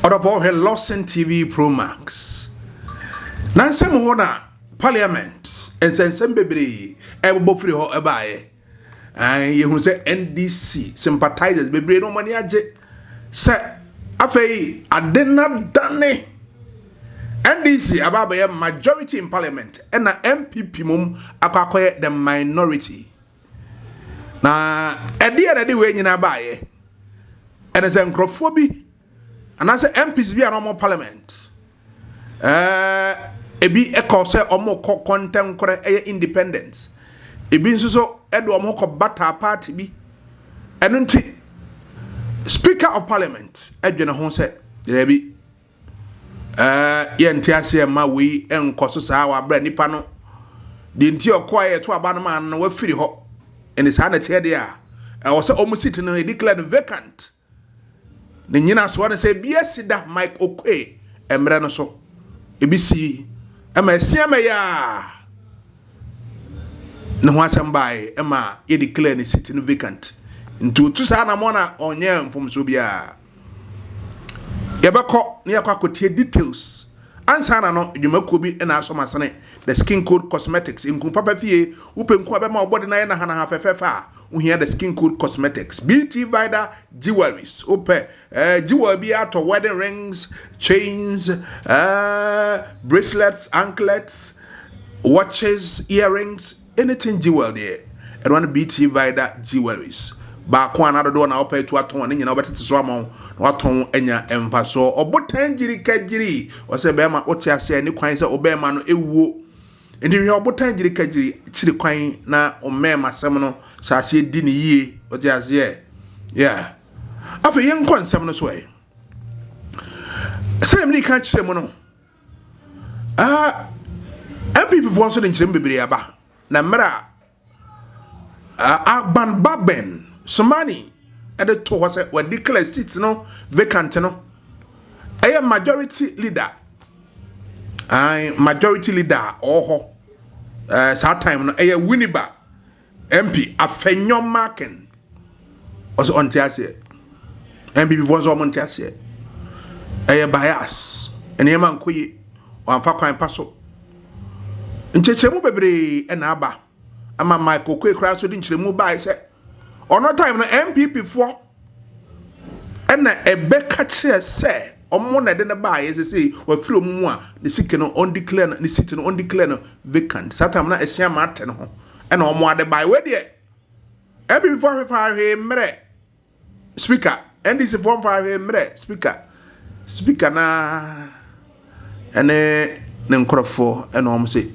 out of all her LORDSON TV Pro Max. Now some wanna Parliament and send some baby ebo free ho ebaye. And you say NDC sympathizers baby no money aje. Say afei adena dane NDC ababaye majority in Parliament and na MPP mum akwakoye the minority. Na edi we nyina baye. And as encrophobia and as MPs be a normal Parliament. Ebi eko se omo content kore independence. Ebi nso so edo omo ko bata party bi. Eno nti Speaker of Parliament edwene ho se debi ye ntiase ma we enkoso sa wa bra nipa no de nti okoa to aba no man no wa firi ho ene sa na tie de a wo se omo sit no declared vacant. Ne nyina so na say biasida Mike Okwe emre no so ebisi ema ya ne ho asem ema ye declare ne sit no vacant ntu tu sa na mo na onye mfom so bia yebeko ne yakwakotie details ansa na no dwumako bi na asomasene the skin code cosmetics in papa fie upenku abema obode na ye na hana hafefefa here the skin code cosmetics beauty vida jewelries ope jewel bi ato wedding rings, chains, bracelets, anklets, watches, earrings, anything jewel there and one beauty vida jewelries ba kwa na do na ope to aton ne nyina obetete so amon na waton enya emfaso obotan jiri kagiri o se be ma ote ase ni kwan se obema no ewuo ndi hwe obotan jiri kagiri chiri kwan na omema sem no sase di ne yie ote ase yeah afa yen kon sem no so e se mi kan chire mo no MPP fo so de chire mbebere aba na mra agban baben Somani at the to was a declare seats no vacant no. I am majority leader. Majority leader or that time no a Winiba MP a fenyo marking was on Tiasia. MP was on Tiasia. A bias and a man kui or Fakwan Paso. In Chechemu Bebre and Abba. Ama Michael Quick crowd so didn't remove by say. On no time na MPP for and a beka chair say omo na de na ba ye say we firi mu a the sike no on declare the city no on declare no vacant satam na esia ma ate no ho and omo ade ba we de MPP for fa mre speaker NDC for fa mre speaker na ene ne nkrofo and omo say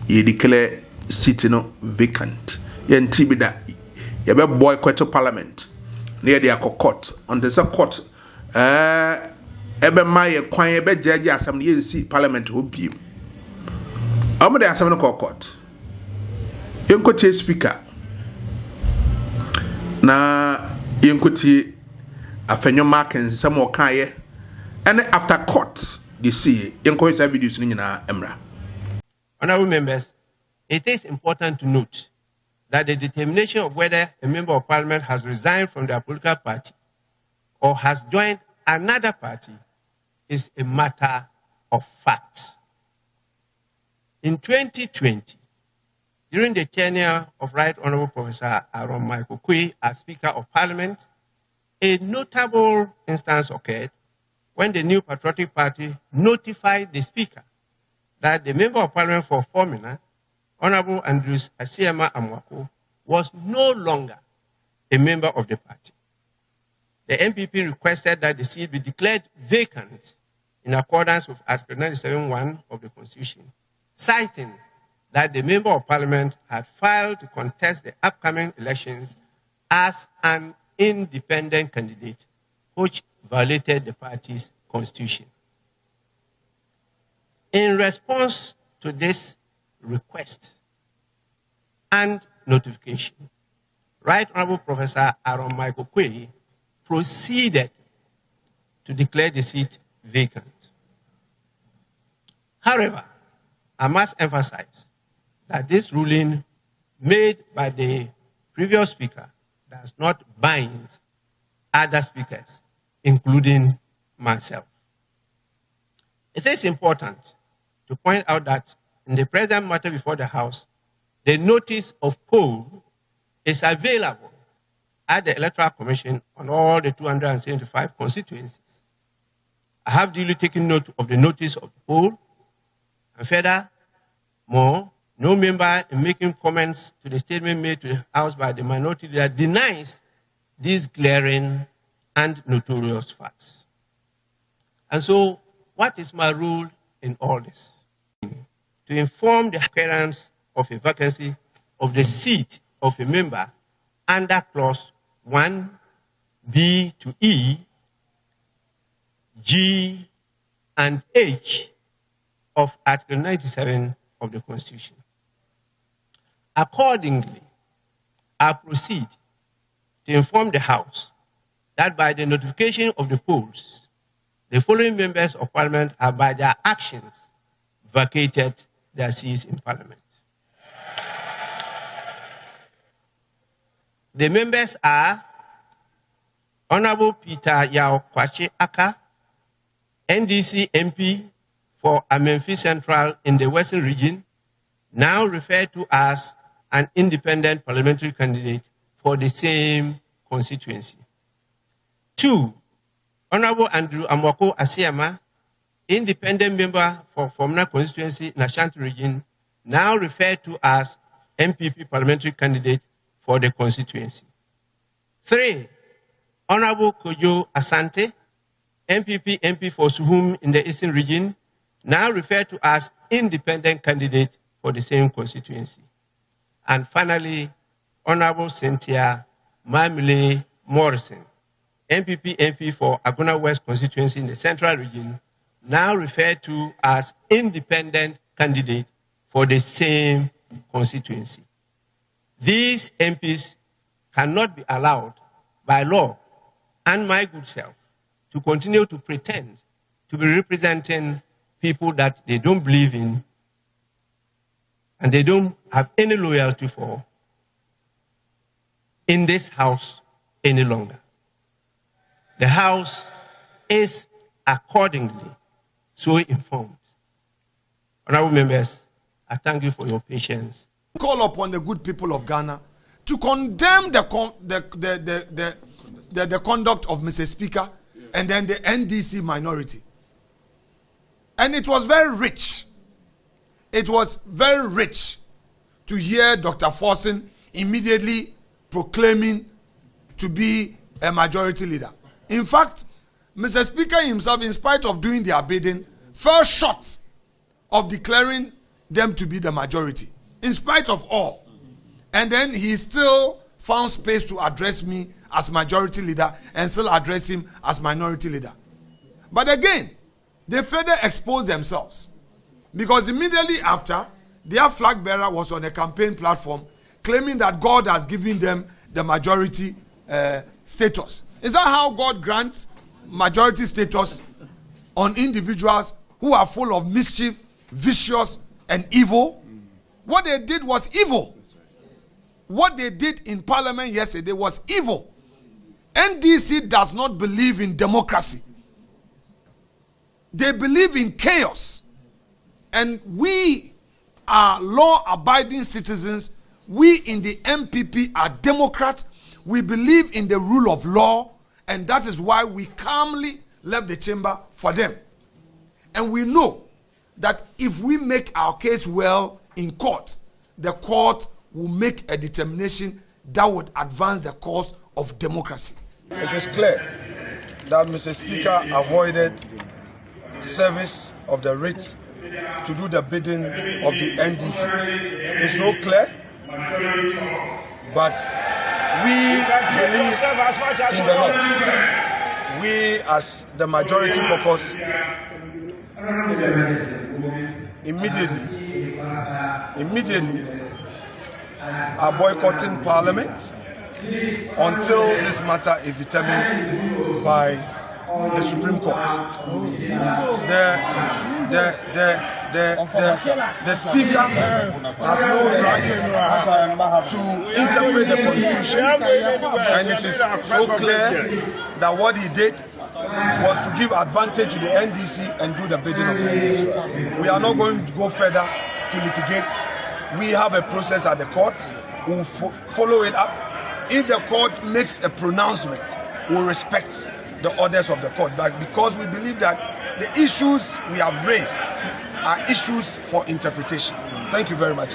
ye declare city no vacant ye ntibida ye be boycott Parliament near the court on the court ebe my kwan ebe judge asem ye see Parliament obi am the asem no court yenkoti speaker na yenkoti afenyo markings some o kan ye and after court they see yenkoti sa videos ni nyina emra. Honorable members, it is important to note that the determination of whether a member of Parliament has resigned from their political party or has joined another party is a matter of fact. In 2020, during the tenure of Right Honorable Professor Aaron Michael Kwe as Speaker of Parliament, a notable instance occurred when the New Patriotic Party notified the Speaker that the Member of Parliament for Formina, Honorable Andrews Asiema Amwako, was no longer a member of the party. The MPP requested that the seat be declared vacant in accordance with Article 97(1) of the Constitution, citing that the Member of Parliament had filed to contest the upcoming elections as an independent candidate, which violated the party's constitution. In response to this request and notification, Right Honorable Professor Aaron Michael Kwe proceeded to declare the seat vacant. However, I must emphasize that this ruling made by the previous speaker does not bind other speakers, including myself. It is important to point out that in the present matter before the House, the notice of poll is available at the Electoral Commission on all the 275 constituencies. I have duly taken note of the notice of the poll, and furthermore, no member in making comments to the statement made to the House by the minority leader denies these glaring and notorious facts. And so, what is my role in all this? To inform the occurrence of a vacancy of the seat of a member under clause 1B to E, G, and H of Article 97 of the Constitution. Accordingly, I proceed to inform the House that by the notification of the polls, the following members of Parliament have by their actions vacated their seats in Parliament. The members are Honorable Peter Yao Kwache Aka, NDC MP for Amenfi Central in the Western Region, now referred to as an independent parliamentary candidate for the same constituency. 2, Honorable Andrew Amwako Asiama, independent member for Fomna constituency in Ashanti Region, now referred to as MPP parliamentary candidate for the constituency. 3, Honorable Kojo Asante, MPP MP for Suhum in the Eastern Region, now referred to as independent candidate for the same constituency. And finally, Honorable Cynthia Mamile Morrison, MPP MP for Aguna West constituency in the Central Region, now referred to as independent candidate for the same constituency. These MPs cannot be allowed by law and my good self to continue to pretend to be representing people that they don't believe in and they don't have any loyalty for in this House any longer. The House is accordingly so informed. Honorable members, I thank you for your patience. Call upon the good people of Ghana to condemn the conduct of Mr. Speaker and then the NDC minority. And it was very rich. It was very rich to hear Dr. Forson immediately proclaiming to be a majority leader. In fact, Mr. Speaker himself, in spite of doing their bidding, fell short of declaring them to be the majority, in spite of all. And then he still found space to address me as majority leader and still address him as minority leader. But again, they further exposed themselves, because immediately after, their flag bearer was on a campaign platform claiming that God has given them the majority status. Is that how God grants majority status on individuals who are full of mischief, vicious, and evil? What they did was evil. What they did in Parliament yesterday was evil. NDC does not believe in democracy. They believe in chaos. And we are law-abiding citizens. We in the MPP are Democrats. We believe in the rule of law, and that is why we calmly left the chamber for them. And we know that if we make our case well in court, the court will make a determination that would advance the cause of democracy. It is clear that Mr. Speaker avoided service of the writ to do the bidding of the NDC. It's so clear, but we believe in the law. We, as the majority caucus, immediately are boycotting Parliament until this matter is determined by the Supreme Court. The Speaker has no right to interpret the Constitution, and it is so clear that what he did was to give advantage to the NDC and do the bidding of the NDC. We are not going to go further to litigate. We have a process at the court. We will follow it up. If the court makes a pronouncement, we will respect the orders of the court. But because we believe that the issues we have raised are issues for interpretation. Thank you very much.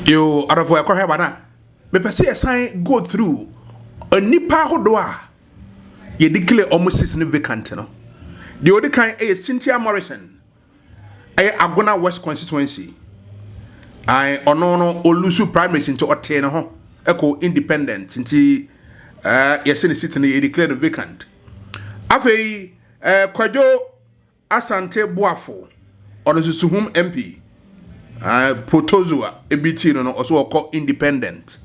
You out of where bana. Me pese assign go through a nipa hodoa. Ye declare almost is vacant no. The other kind is Cynthia Morrison. I Agona West constituency. I onono olusu primaries into otene ho. Echo independent nti yes in the city ye declare vacant. Afei Kwajo Asante Boafo ono susuhum MP. Protozoa EBT no also called independent.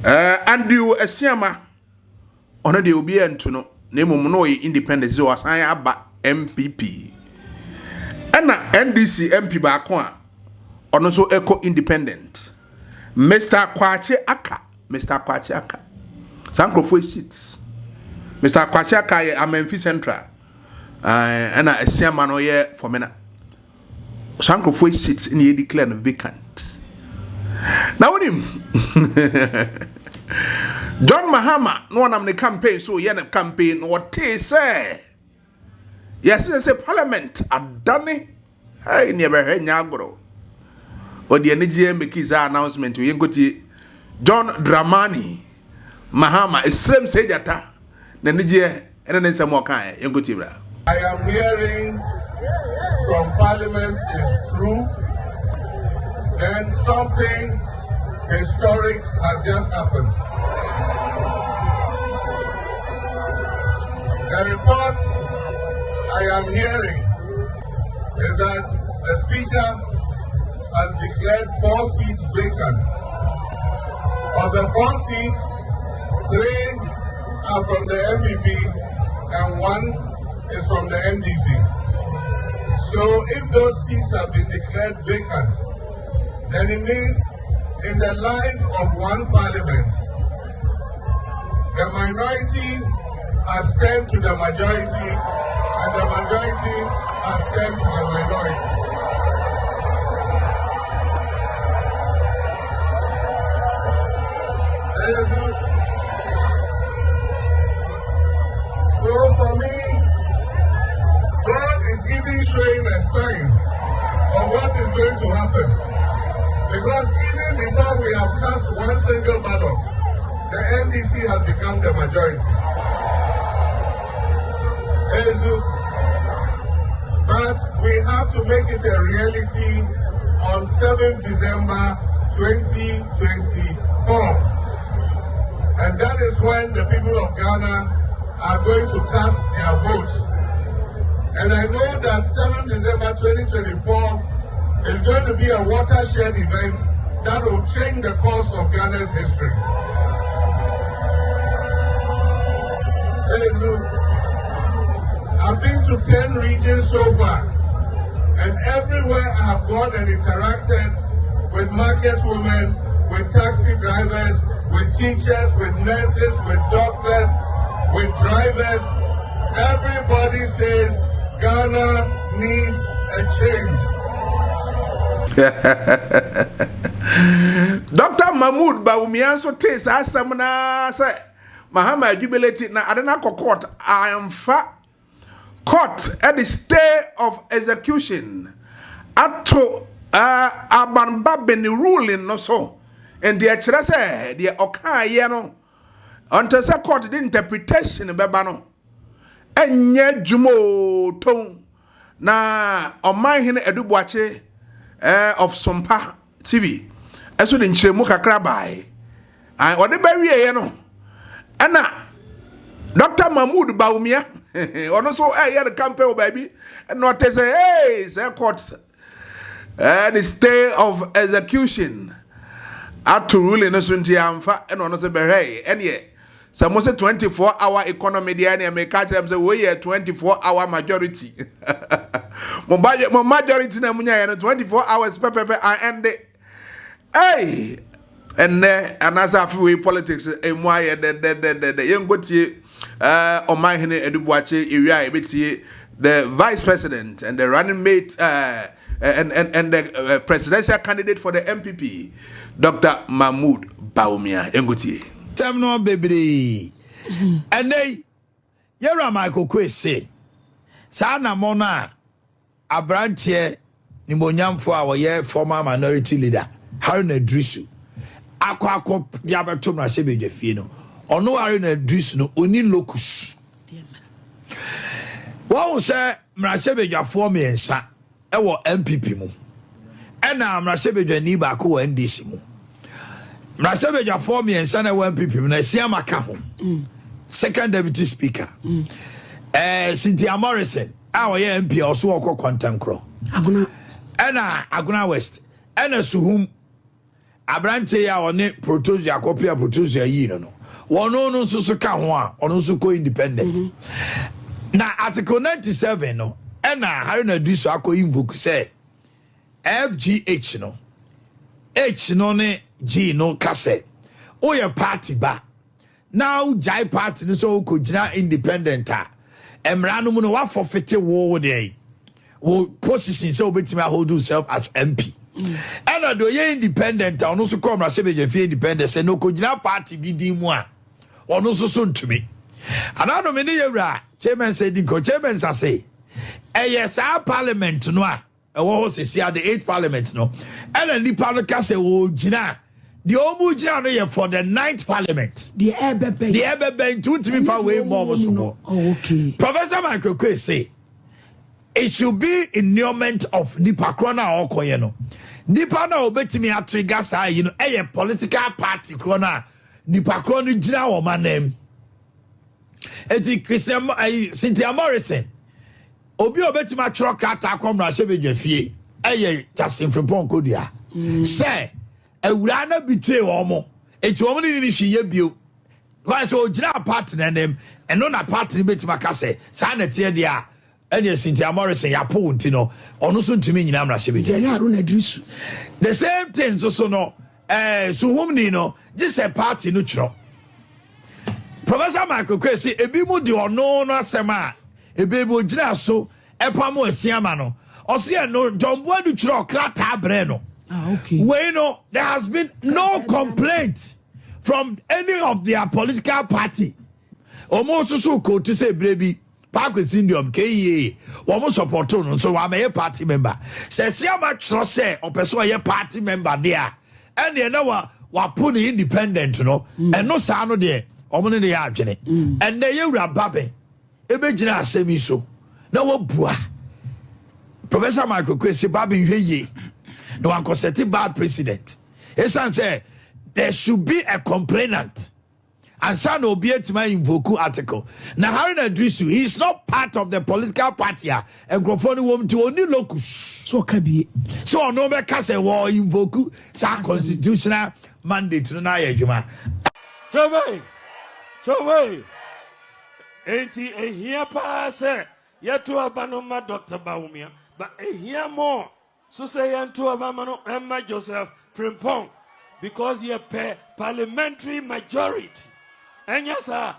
Andrew Esiama ono de obi ento no nemo no independent so asan aba MPP. Ana NDC MP ba ko a ono so eco independent. Mr. Kwache Aka Sankrofo seats. Mr. Kwache Aka ye Amenfi Central. Ana Esiama no ye for mena Sankrofo seats in ye declare vacant. Now with him John Mahama no one am the campaign so ye na campaign what say yes say parliament adane hey never heard nyagoro or the energy make his announcement we go to John Dramani Mahama Islam say jata na nije ene ne nsemo kan ye go to I am hearing from Parliament is true, then something historic has just happened. The report I am hearing is that the Speaker has declared 4 seats vacant. Of the 4 seats, 3 are from the MPP and 1 is from the NDC. So if those seats have been declared vacant, then it means in the life of one parliament, the minority has turned to the majority and the majority has turned to the minority. So for me, God is even showing a sign of what is going to happen. Because even before we have cast one single ballot, the NDC has become the majority. But we have to make it a reality on 7th December 2024. And that is when the people of Ghana are going to cast their votes. And I know that 7th December 2024 is going to be a watershed event that will change the course of Ghana's history. I've been to 10 regions so far, and everywhere I have gone and interacted with market women, with taxi drivers, with teachers, with nurses, with doctors, with drivers, everybody says Ghana needs a change. Dr. Mahmoud Bawumia so tes asamna say Mahama jubilate na adana court I am fa court at the stay of execution ato abanba beni ruling no so and the actually say the okaye no until say court the interpretation beba no enye dwumo ton na oman hene edubuache of Sompa TV eso de nchiremu kakra bai ode ba wie no ana Dr. Mahmoud Bawumia ono so here the campaign baby and not say hey say court the stay of execution at to rule no so ntiamfa and ono say be hey ene some say 24-hour economy there na make catch them say we here 24-hour majority mo majority na munya no 24 hours pepepe and end and anasa fi we politics emu aye de yengotie on my hand Edubuache area the vice president and the running mate and the presidential candidate for the MPP, Dr. Mahmoud Bawumia Engutie. Temno baby. And they Yara Michael Kwesi. Sana Mona Abrantie Nimonyam for our year former minority leader, Haruna Drisu. Aqua Diabatum Rasebe Jefino. Or no Haruna Drisu no Oni locus. One say Mrasebe Jafo me and sa. Ewo MPP mu. Ena Mrasebe Janiba ko NDC mu. Mrasebe Jafo me and sa na MPP mu na siama ka ho. Second deputy speaker. Cynthia Morrison. Our MP also walk content crow. Aguna West. Ena Suhum. Abrante ya one protosia copy protosia yi no. Wono no so ka ho a, ono so ko independent. Na article 97 no. Ena Haruna Drisu ako invoke say FGH no. H no ne G no kase. Oye party ba. Now jai party no so ko gina independent a. Emra no mu no wa forfeit wo dey. Wo position say obetimi hold himself as MP. Ena do ye independent ono so ko mra sebe je fi independent say no ko gina party bi di mu a. Ono so ntumi. Anano me ne yewra chairman said the chairman say yes our parliament no a ewo sisi the 8th parliament no. Ena nipa no ka say wo gina the omu gina no ye for the 9th parliament. The ebebe ntumi fa we more so. Okay. Professor Michael Kwe say it should be endowment of nipa krona or koye no. Nipa na obetimi atrigger say you know a political party krona nipa krona gina wo manem. Eti Christian Cynthia Morrison obi obetimi atro krata komra sebedwa fie eye Justin Frimpong Kodia say ewura na betray omo eti omo ni hwiye bio kwa so gina party na nem eno na party betimi aka say sa na tie dia ene Cynthia Morrison ya po ntino ono so ntumi nyina amra sebedwa ya Haruna Drisu the same thing so no suhumni no just a party no chro. Professor Michael Kwesi ebi mu di ono no asema ebe bo gina so epamo asiama no ose no Jombo du chro krata abre no. Okay. We know there has been no complaint from any of their political party. Omo so ko to say brebi Park Syndrome KE omo support no so wa me party member. Say siama chro say opeso ye party member there. And they na wa put independent no and no sa no there. Omune de ya adwene and they yewura babe ebe gina asemi so na wo bua Professor Michael Kwesi babe hweye no one consent bad president esan say there should be a complainant and son obi etima invoke article na Haruna Drisu he is not part of the political party and grofoni wom to only locus so kabie so no be ka say wo invoke sa constitutional mandate no na yadwuma Choway, enti here pass yetu abanoma Dr. Bawumia, but here more so say yantu abamano Emma Joseph Frimpong because ye pay parliamentary majority. And yes, sir,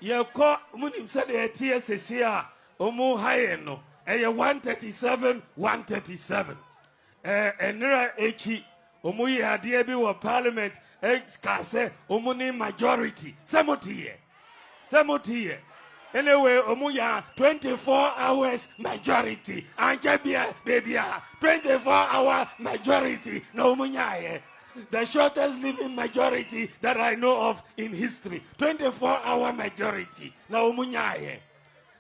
ye call munim said the TSCA omu hayeno and 137. And nera echi omu ye adiebi wa parliament. Kase omuni majority semotiye anyway omuya 24 hours majority anjebia baby 24-hour majority no omunyaye the shortest living majority that I know of in history 24-hour majority no omunyaye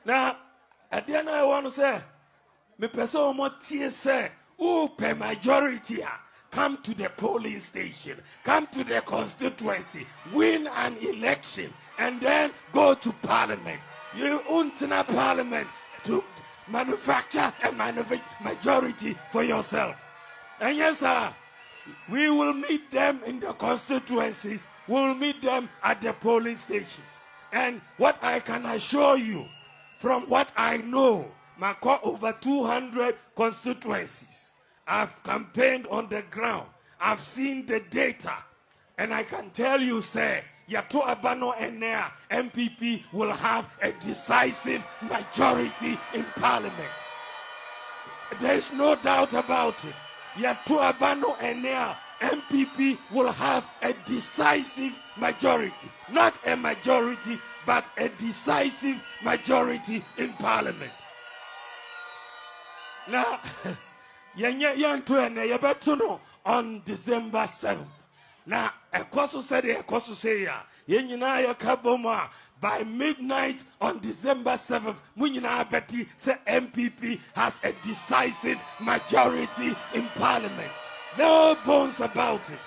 now at the end I want to say me person omotie say who per majority come to the polling station, come to the constituency, win an election, and then go to parliament. You untina parliament to manufacture a majority for yourself. And yes, sir, we will meet them in the constituencies, we will meet them at the polling stations. And what I can assure you, from what I know, over 200 constituencies, I've campaigned on the ground. I've seen the data. And I can tell you, sir, Yato Abano and MPP will have a decisive majority in Parliament. There is no doubt about it. Yato Abano and MPP will have a decisive majority. Not a majority, but a decisive majority in Parliament. Now, on December 7th. Now, Ekosu said, Ekosu say, by midnight on December 7th, Munyina Betty said MPP has a decisive majority in Parliament. No bones about it.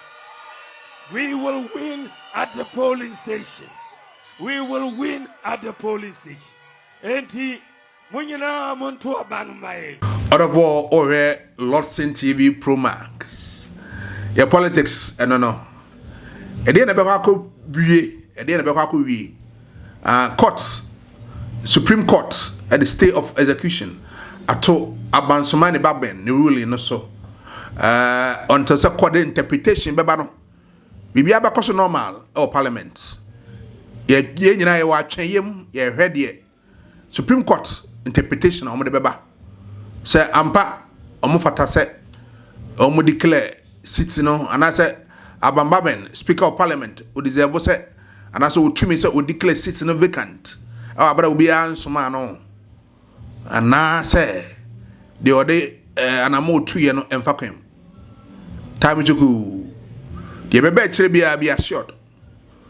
We will win at the polling stations. We will win at the polling stations. Enti Munyina Muntu Abanumaye. Out of all, or LORDSON TV Pro Max. Your politics, no. And then about courts, Supreme Court at the state of execution. Ato abansomani baben ni ruling no so. Until the court interpretation bebano. Bibi abakoso normal or parliament. Ye nyina ye wa tweyem ye hwede Supreme Court interpretation omo de beba. Say ampa omo fata say omo declare seat no and I say abambaben speaker of parliament who deserve say and I say to me say we declare seats no vacant. Our brother will be ansoma no. And now say the other and I'm more 2 years no emfakem. Time to go. The baby be assured.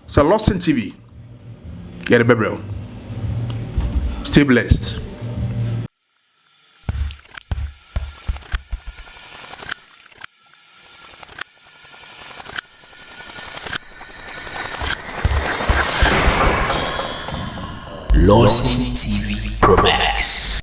So LORDSON TV. Get a baby. Stay blessed. LORDSON TV Pro Max.